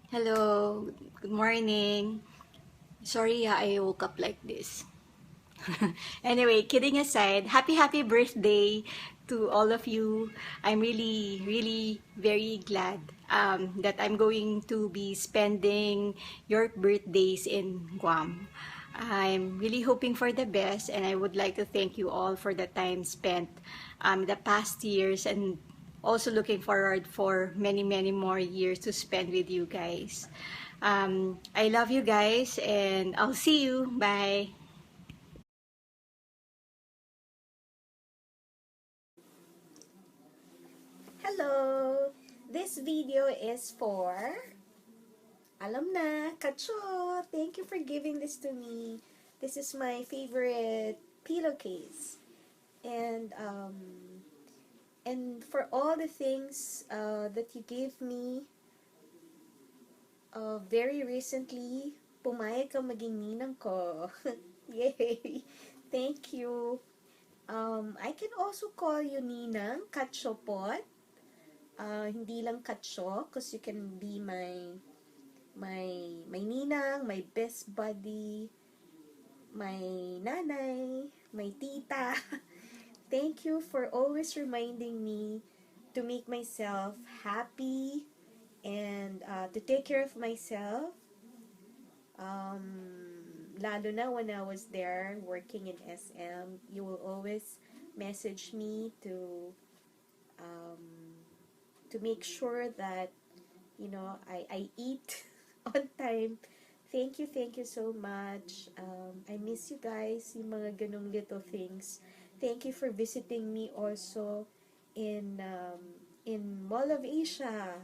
Hello, good morning. Sorry, I woke up like this. Anyway, kidding aside, happy birthday to all of you. I'm really very glad that I'm going to be spending your birthdays in Guam. I'm really hoping for the best, and I would like to thank you all for the time spent the past years, and also looking forward for many more years to spend with you guys. I love you guys, and I'll see you. Bye. Hello! This video is for, alam na, Kacho! Thank you for giving this to me. This is my favorite pillowcase. And for all the things that you gave me very recently, pumayag ka maging ninang ko. Yay! Thank you. I can also call you Ninang, Katsyopot. Hindi lang Katsyo, because you can be my ninang, my best buddy, my nanay, my tita. Thank you for always reminding me to make myself happy and to take care of myself. Lalo na when I was there working in SM, you will always message me um, to make sure that I eat on time. Thank you so much. I miss you guys, yung mga ganong little things. Thank you for visiting me also in Mall of Asia.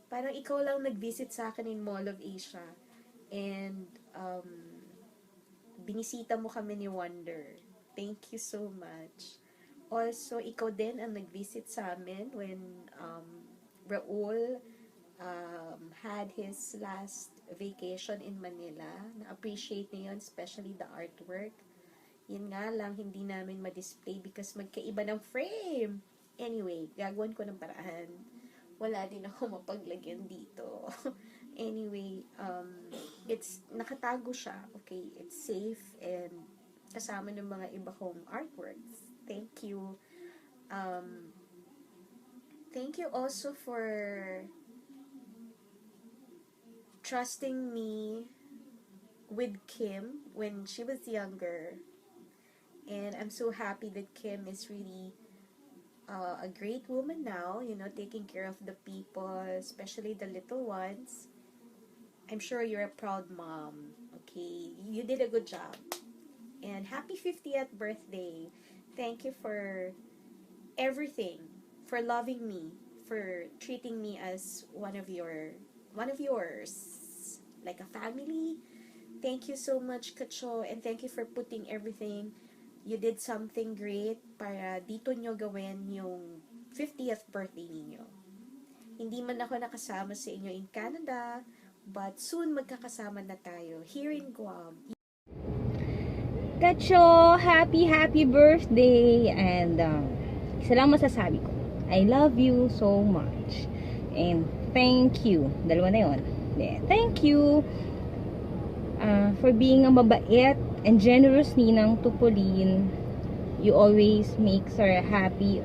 Parang ikaw lang nag-visit sa akin in Mall of Asia. And binisita mo kami ni Wonder. Thank you so much. Also, ikaw din ang nag-visit sa amin when Raul had his last vacation in Manila. Na-appreciate niya yun, especially the artwork. Yun nga lang, hindi namin ma-display because magkaiba ng frame. Anyway, gagawin ko ng paraan. Wala din ako mapaglagyan dito. Anyway, it's nakatago siya. Okay, it's safe and kasama ng mga iba kong artworks. Thank you. Thank you also for trusting me with Kim when she was younger. And I'm so happy that Kim is really a great woman now, taking care of the people, especially the little ones. I'm sure you're a proud mom. Okay, you did a good job. And happy 50th birthday. Thank you for everything, for loving me, for treating me as one of yours, like a family. Thank you so much, Kacho, and thank you for putting everything. You did something great para dito nyo gawin yung 50th birthday ninyo. Hindi man ako nakasama sa inyo in Canada, but soon magkakasama na tayo here in Guam. Kacho, happy birthday! And isa lang masasabi ko, I love you so much. And thank you. Dalawa na yun. Yeah, thank you for being a mabait and generous ninang to Pauline. You always makes her happy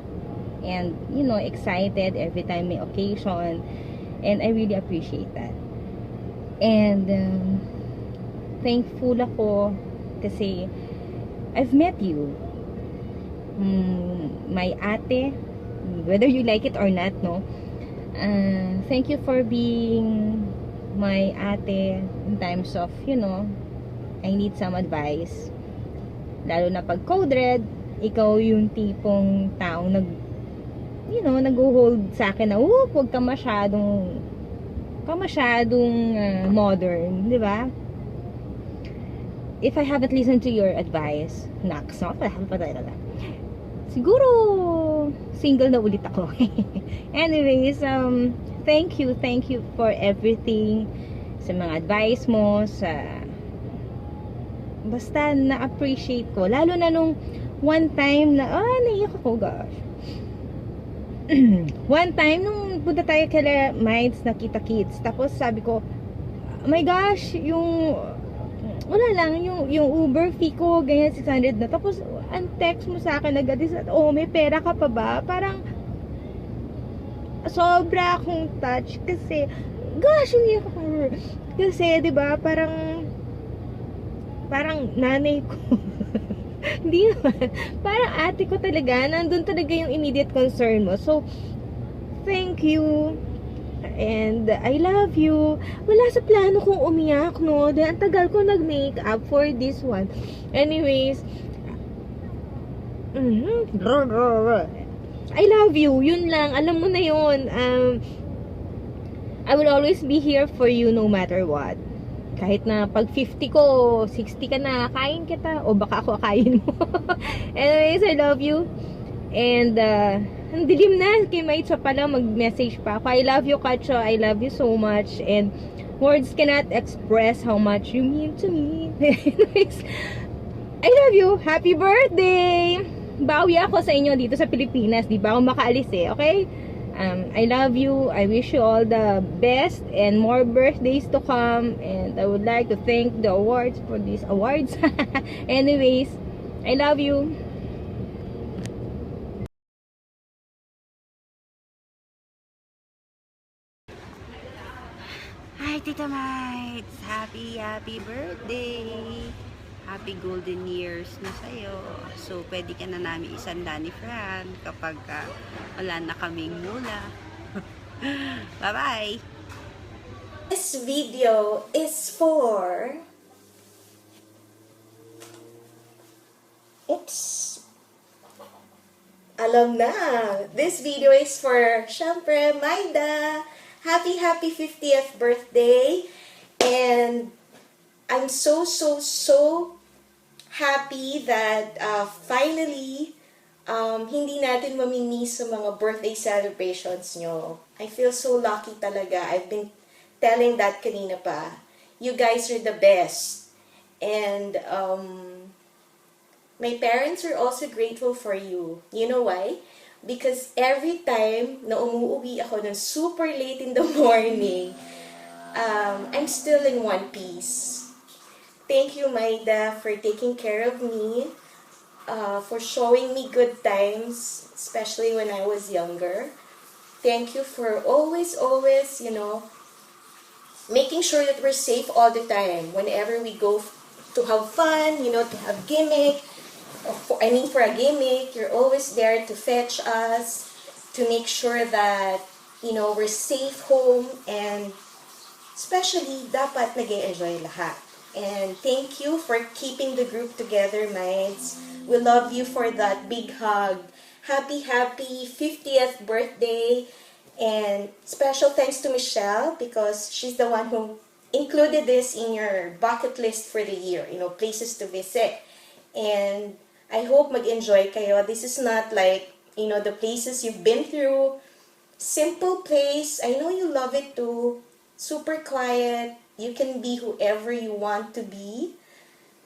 and excited every time may occasion, and I really appreciate that. And thankful ako kasi I've met you, my ate, whether you like it or not, no. Thank you for being my ate in times of I need some advice, lalo na pag code red. Ikaw yung tipong taong nag-hold sa akin na huwag ka masyadong modern, di ba? If I haven't listened to your advice, siguro single na ulit ako. Anyways, thank you for everything, sa mga advice mo, basta na-appreciate ko, lalo na nung one time na naiyak ako, gosh. one time, nung punta tayo kay Minds, nakita kids. Tapos sabi ko, oh my gosh, wala lang, yung Uber fee ko, ganyan, 600 na. Tapos, ang text mo sa akin agad is, oh, may pera ka pa ba? Parang, sobra akong touch kasi, gosh, umiyak ako. Kasi, di ba, parang nanay ko. Hindi naman. Parang ate ko talaga. Nandun talaga yung immediate concern mo. So, thank you. And I love you. Wala sa plano kong umiyak, no? Dahil ang tagal ko nag-make up for this one. Anyways, I love you. Yun lang. Alam mo na yun. I will always be here for you no matter what. Kahit na pag 50 ko, 60 ka na, kain kita. O baka ako akayin mo. Anyways, I love you. And, ang dilim na. Kay Maitza pala, mag-message pa ako. I love you, Kacho. I love you so much. And, words cannot express how much you mean to me. Anyways, I love you. Happy birthday! Bawi ako sa inyo dito sa Pilipinas. Di ba ako makaalis eh, okay? I love you. I wish you all the best and more birthdays to come. And I would like to thank the awards for these awards. Anyways, I love you. Hi, Tita Mites! Happy birthday! Happy golden years na sa'yo. So, pwede ka na namin isanda ni Fran kapag wala na kaming mula. Bye-bye! This video is for... Oops! Alam na! This video is for, syempre, Maida! Happy 50th birthday! And I'm so happy that finally, hindi natin mamimiss sa mga birthday celebrations nyo. I feel so lucky talaga. I've been telling that kanina pa. You guys are the best. And my parents are also grateful for you. You know why? Because every time na umuwi ako ng super late in the morning, I'm still in one piece. Thank you, Maida, for taking care of me, for showing me good times, especially when I was younger. Thank you for always, making sure that we're safe all the time. Whenever we go to have fun, to have gimmick, for a gimmick, you're always there to fetch us, to make sure that, we're safe home, and especially, dapat nag-e-enjoy lahat. And thank you for keeping the group together, Mites. We love you for that big hug. Happy 50th birthday. And special thanks to Michelle because she's the one who included this in your bucket list for the year, places to visit. And I hope mag-enjoy kayo. This is not like, the places you've been through. Simple place. I know you love it too. Super quiet. You can be whoever you want to be.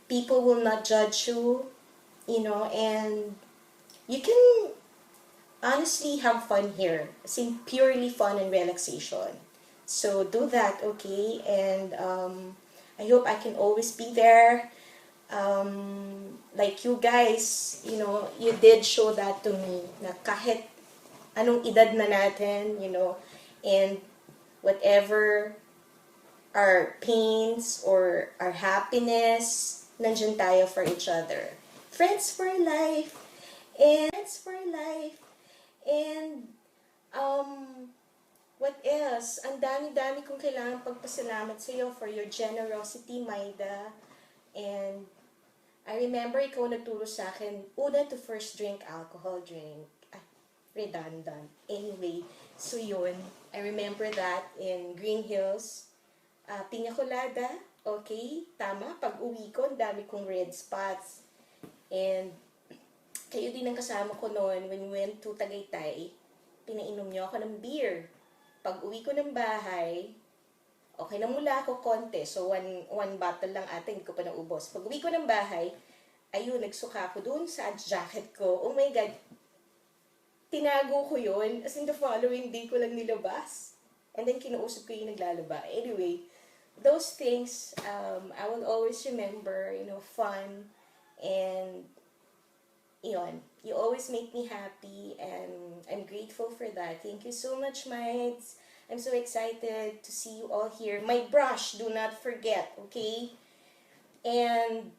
People will not judge you, and you can honestly have fun here. As in purely fun and relaxation. So do that, okay? And I hope I can always be there. Like you guys, you did show that to me. Na kahit anong edad na natin, and whatever our pains or our happiness, nandiyan tayo for each other. Friends for life. And what else? Ang dami-dami kong kailangan pagpasalamat sa iyo for your generosity, Maida. And I remember ikaw nagturo sa akin, una to first drink alcohol drink. Redundant. Anyway, so yun. I remember that in Green Hills. Piña colada, okay, tama. Pag uwi ko, ang dami kong red spots. And kayo din ang kasama ko noon when we went to Tagaytay. Pinainom niyo ako ng beer. Pag uwi ko ng bahay, okay na mula ako konti. So, one bottle lang ata, hindi ko pa naubos. Pag uwi ko ng bahay, ayun, nagsuka ko doon sa jacket ko. Oh my God. tinago ko yun. As in, the following day ko lang nilabas. And then, kinausap ko yung naglalaba. Anyway, those things, I will always remember, fun. And, you always make me happy. And I'm grateful for that. Thank you so much, mates. I'm so excited to see you all here. My brush, do not forget, okay? And,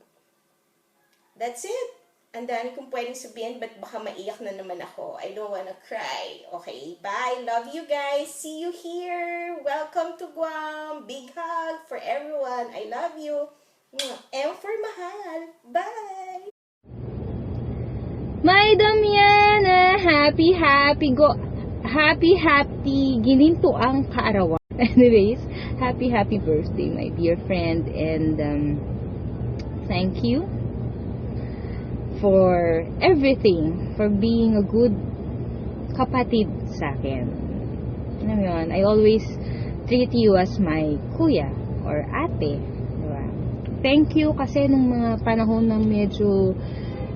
that's it. Ang dami kong pwedeng sabihin, but baka maiyak na naman ako. I don't wanna cry. Okay, bye. Love you guys. See you here. Welcome to Guam. Big hug for everyone. I love you. M for mahal. Bye. My Damiana, happy gininto ang kaarawan. Anyways, happy birthday, my dear friend, and thank you for everything, for being a good kapatid sa akin. Alam mo yun, I always treat you as my kuya or ate, diba? Thank you kasi nung mga panahon na medyo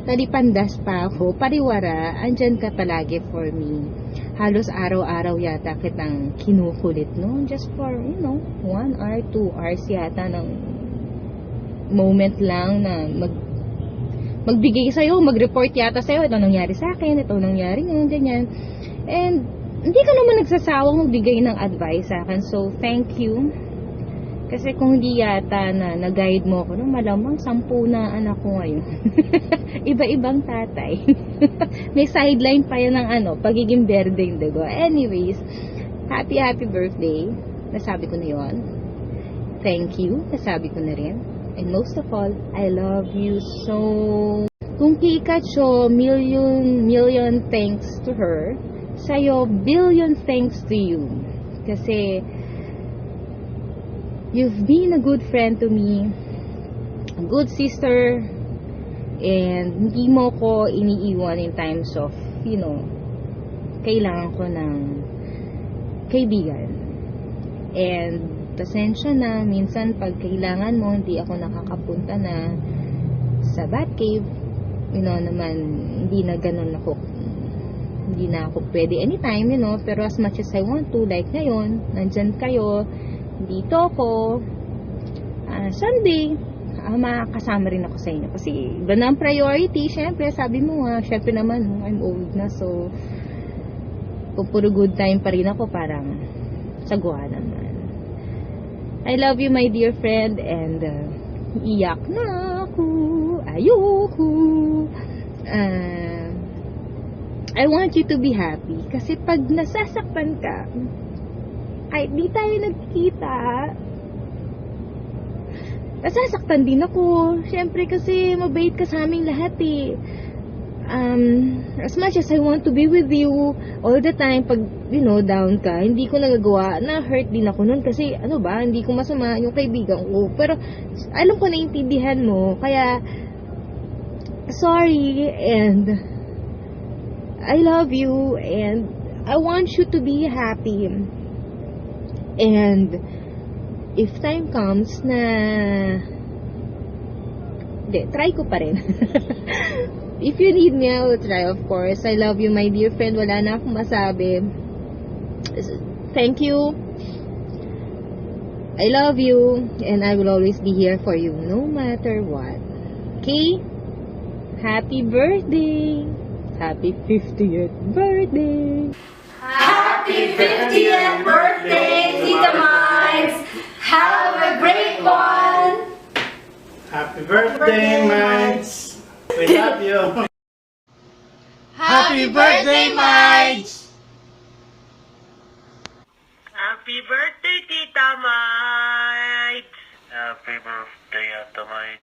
nalipandas pa ako, pariwara, andyan ka palagi for me. Halos araw-araw yata kitang kinukulit, no? Just for, 1 hour, 2 hours yata ng moment lang na magbigay sa'yo, mag-report yata sa'yo, ito nangyari sa akin, ito nangyari yun, ganyan. And, hindi ka naman nagsasawang magbigay ng advice sa akin. So, thank you. Kasi kung hindi yata na nag-guide mo ako, malamang 10 na anak ko ngayon. Iba-ibang tatay. May sideline pa yan ng pagiging berdeng dugo. Anyways, happy birthday. Nasabi ko na yon. Thank you. Nasabi ko na rin. And most of all, I love you so. Kung Pikachu, million thanks to her. Sa'yo, billion thanks to you. Kasi, you've been a good friend to me. A good sister. And, hindi mo ko iniiwan in times of, kailangan ko ng kaibigan. And, pasensya na, minsan pag kailangan mo, hindi ako nakakapunta na sa Batcave, naman, hindi na ganun ako, hindi na ako pwede anytime, pero as much as I want to, like ngayon, nandyan kayo, dito ako, Sunday, makakasama rin ako sa inyo, kasi iba na ang priority, syempre, sabi mo syempre naman, I'm old na, so, kung puro good time pa rin ako, parang, sagwa naman. I love you, my dear friend, and iyak na ako, ayoko. I want you to be happy, kasi pag nasasaktan ka, ay di tayo nagkikita, nasasaktan din ako. Syempre kasi mabait ka sa aming lahat eh. As much as I want to be with you all the time, pag, down ka, hindi ko nagagawa, na-hurt din ako nun kasi, hindi ko masama yung kaibigan ko. Pero, alam ko naintindihan mo, kaya, sorry, and, I love you, and, I want you to be happy. And, if time comes na, try ko pa rin. If you need me, I will try, of course. I love you, my dear friend. Wala na akong masabi. Thank you. I love you. And I will always be here for you, no matter what. Okay? Happy birthday. Happy 50th birthday. Happy 50th birthday, Tita Mines! Have a great one! Happy birthday, Mites! We love you! Happy birthday, Mites! Happy birthday, Tita Mike! Happy birthday, Ate Mites!